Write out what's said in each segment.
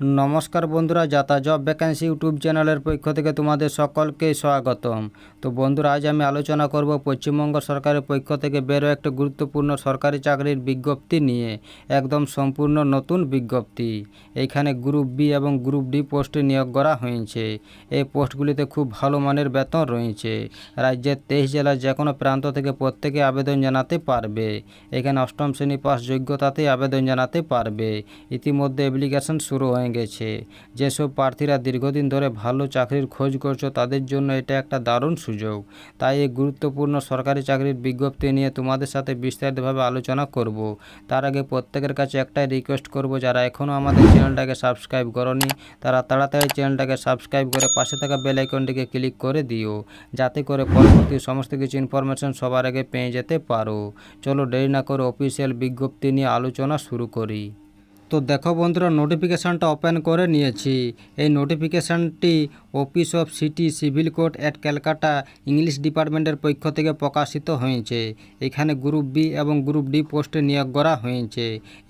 নমস্কার বন্ধুরা, যাতা জব ভ্যাকেন্সি ইউটিউব চ্যানেলের পক্ষ থেকে তোমাদের সকলকে স্বাগতম। তো বন্ধুরা, আজ আমি আলোচনা করব পশ্চিমবঙ্গ সরকারের পক্ষ থেকে বেরো একটা গুরুত্বপূর্ণ সরকারি চাকরির বিজ্ঞপ্তি নিয়ে। একদম সম্পূর্ণ নতুন বিজ্ঞপ্তি। এইখানে গ্রুপ বি এবং গ্রুপ ডি পোস্টে নিয়োগ করা হয়েছে। এই পোস্টগুলিতে খুব ভালো মানের বেতন রয়েছে। রাজ্যের 23 জেলার যে কোনো প্রান্ত থেকে প্রত্যেকে আবেদন জানাতে পারবে। এখানে অষ্টম শ্রেণী পাস যোগ্যতাতেই আবেদন জানাতে পারবে। ইতিমধ্যে অ্যাপ্লিকেশন শুরু হয়ে গেছে। যেসব প্রার্থীরা দীর্ঘদিন ধরে ভালো চাকরির খোঁজ করছো তাদের জন্য এটা একটা দারুণ সুযোগ। তাই এই গুরুত্বপূর্ণ সরকারি চাকরির বিজ্ঞপ্তি নিয়ে তোমাদের সাথে বিস্তারিতভাবে আলোচনা করব। তার আগে প্রত্যেকের কাছে একটাই রিকোয়েস্ট করব, যারা এখনও আমাদের চ্যানেলটাকে সাবস্ক্রাইব করনি তারা তাড়াতাড়ি চ্যানেলটাকে সাবস্ক্রাইব করে পাশে থাকা বেল আইকনটিকে ক্লিক করে দিও, যাতে করে পরবর্তী সমস্ত কিছু ইনফরমেশন সবার আগে পেয়ে যেতে পারো। চলো দেরি না করে অফিসিয়াল বিজ্ঞপ্তি নিয়ে আলোচনা শুরু করি। তো দেখো বন্ধুরা, নোটিফিকেশানটা ওপেন করে নিয়েছি। এই নোটিফিকেশানটি office of city civil court at Calcutta English ডিপার্টমেন্টের পক্ষ থেকে প্রকাশিত হয়েছে। এখানে গ্রুপ বি এবং গ্রুপ ডি পোস্টে নিয়োগ করা হয়েছে।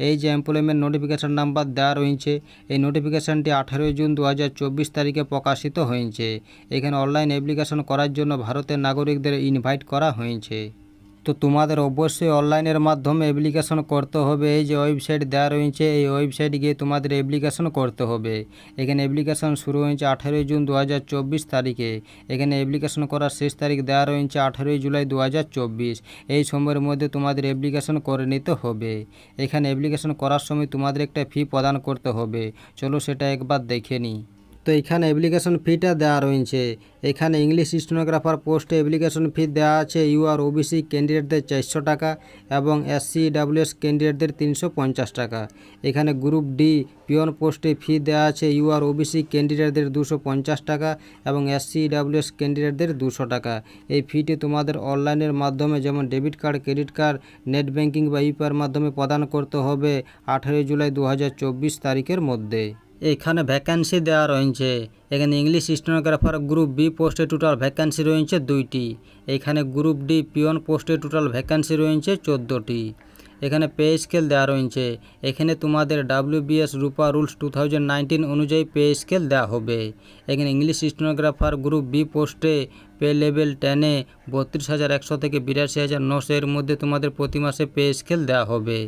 এই যে এমপ্লয়মেন্ট নোটিফিকেশান নাম্বার দেওয়া রয়েছে, এই নোটিফিকেশানটি 18 জুন 2024 তারিখে প্রকাশিত হয়েছে। এখানে অনলাইন অ্যাপ্লিকেশন করার জন্য ভারতের নাগরিকদের ইনভাইট করা হয়েছে। তো তোমাদের অবশ্যই অনলাইনের মাধ্যমে অ্যাপ্লিকেশন করতে হবে। এই যে ওয়েবসাইট দেওয়া রয়েছে, এই ওয়েবসাইটে গিয়ে তোমাদের অ্যাপ্লিকেশন করতে হবে। এখানে অ্যাপ্লিকেশন শুরু হয়েছে 18 জুন 2024 তারিখে। এখানে অ্যাপ্লিকেশন করার শেষ তারিখ দেওয়া রয়েছে 18 জুলাই 2024। এই সময়ের মধ্যে তোমাদের অ্যাপ্লিকেশন করে নিতে হবে। এখানে অ্যাপ্লিকেশন করার সময় তোমাদের একটা ফি প্রদান করতে হবে। চলো সেটা একবার দেখে নিই। তো এখানে অ্যাপ্লিকেশন ফিটা দেওয়া রয়েছে। এখানে ইংলিশ স্টেনোগ্রাফার পোস্টে অ্যাপ্লিকেশন ফি দেওয়া আছে ইউআর ওবিসি ক্যান্ডিডেটদের 400 টাকা এবং এসসি ডাব্লিউএস ক্যান্ডিডেটদের 350 টাকা। এখানে গ্রুপ ডি পিওন পোস্টে ফি দেওয়া আছে ইউআর ওবিসি ক্যান্ডিডেটদের 250 টাকা এবং এসসি ডাব্লিউএস ক্যান্ডিডেটদের 200 টাকা। এই ফিটি তোমাদের অনলাইনের মাধ্যমে, যেমন debit card, credit card, net banking বা ইউপিআইয়ের মাধ্যমে প্রদান করতে হবে 18 জুলাই 2024 তারিখের মধ্যে। এখানে ভ্যাকেন্সি দেওয়া রয়েছে। এখানে ইংলিশ স্টেনোগ্রাফার গ্রুপ বি পোস্টে টোটাল ভ্যাকেন্সি রয়েছে 2টি। এখানে গ্রুপ ডি পিওন পোস্টে টোটাল ভ্যাকেন্সি রয়েছে 14টি। এখানে পে স্কেল দেওয়া রয়েছে। এখানে তোমাদের WBS রূপা রুলস 2019 অনুযায়ী পে স্কেল দেওয়া হবে। এখানে ইংলিশ স্টেনোগ্রাফার গ্রুপ বি পোস্টে পে লেভেল 10-এ 32,100 থেকে 82,900 এর মধ্যে তোমাদের প্রতি মাসে পে স্কেল দেওয়া হবে।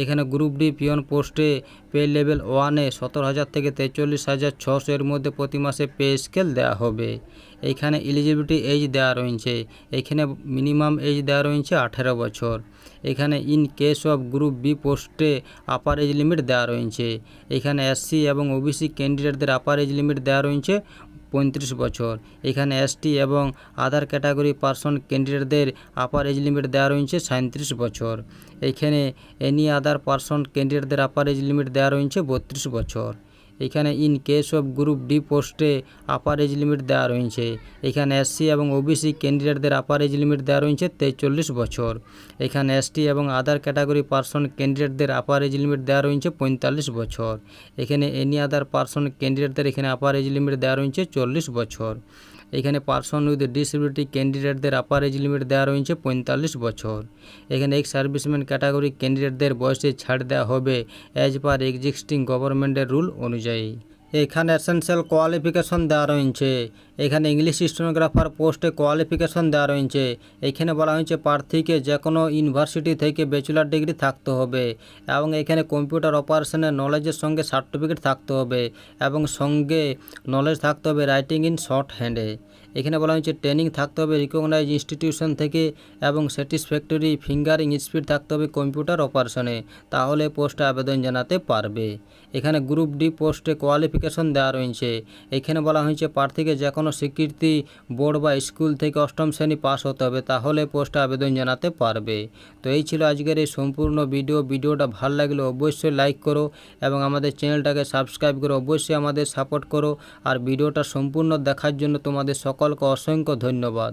এখানে গ্রুপ ডি পিওন পোস্টে পে লেভেল 1-এ 17,000 থেকে 43,600 এর মধ্যে প্রতি মাসে পে স্কেল দেওয়া হবে। এইখানে এলিজিবিলিটি এজ দেওয়া রয়েছে। এখানে মিনিমাম এজ দেওয়া রয়েছে 18 বছর। এখানে in case of group B পোস্টে আপার এজ লিমিট দেওয়া রয়েছে। এখানে এসসি এবং ওবিসি ক্যান্ডিডেটদের আপার এজ লিমিট দেওয়া রয়েছে 35 বছর। এখানে এসটি এবং আদার ক্যাটাগরি পারসন ক্যান্ডিডেটদের আপার এজ লিমিট দেওয়া রয়েছে 37 বছর। এইখানে এনি আদার পারসন ক্যান্ডিডেটদের আপার এজ লিমিট দেওয়া রয়েছে 32 বছর। এখানে in case of group D পোস্টে আপার এজ লিমিট দেওয়া রয়েছে। এখানে এসসি এবং ওবিসি ক্যান্ডিডেটদের আপার এজ লিমিট দেওয়া রয়েছে 43 বছর। এখানে এসটি এবং আদার ক্যাটাগরি পারসন ক্যান্ডিডেটদের আপার এজ লিমিট দেওয়া রয়েছে 45 বছর। এখানে এনি আদার পারসন ক্যান্ডিডেটদের এখানে আপার এজ লিমিট দেওয়া রয়েছে 40 বছর। এখানে পারসন উইথ ডিসেবিলিটি ক্যান্ডিডেটদের আপার এজ লিমিট দেওয়া রয়েছে 45 বছর। এখানে এক্স সার্ভিসম্যান ক্যাটাগরি ক্যান্ডিডেটদের বয়সে ছাড় দেওয়া হবে অ্যাজ পার এক্সিস্টিং গভর্নমেন্টের রুল অনুযায়ী। এখানে এসেনশিয়াল কোয়ালিফিকেশন দেওয়া রয়েছে। এখানে ইংলিশ স্টেনোগ্রাফার পোস্টে কোয়ালিফিকেশন দেওয়া রয়েছে। এখানে বলা হয়েছে প্রার্থীকে যে কোনো ইউনিভার্সিটি থেকে ব্যাচেলর ডিগ্রি থাকতে হবে এবং এখানে কম্পিউটার অপারেশনের নলেজের সঙ্গে সার্টিফিকেট থাকতে হবে এবং সঙ্গে নলেজ থাকতে হবে রাইটিং ইন শর্ট হ্যান্ডে। এখানে বলা হয়েছে ট্রেনিং থাকতে হবে রিকগনাইজ ইনস্টিটিউশন থেকে এবং স্যাটিসফ্যাক্টরি ফিঙ্গারিং স্পিড থাকতে হবে কম্পিউটার অপারেশনে, তাহলে পোস্টে আবেদন জানাতে পারবে। এখানে গ্রুপ ডি পোস্টে কোয়ালিফিকেশন দেওয়া রয়েছে। এখানে বলা হয়েছে প্রার্থীকে যে কোনো স্বীকৃতি বোর্ড বা স্কুল থেকে অষ্টম শ্রেণী পাস হতে হবে, তাহলে পোস্টে আবেদন জানাতে পারবে। তো এই ছিল আজকের এই সম্পূর্ণ ভিডিওটা ভালো লাগলে অবশ্যই লাইক করো এবং আমাদের চ্যানেলটাকে সাবস্ক্রাইব করে অবশ্যই আমাদের সাপোর্ট করো। আর ভিডিওটা সম্পূর্ণ দেখার জন্য তোমাদের সকলকে অসংখ্য ধন্যবাদ।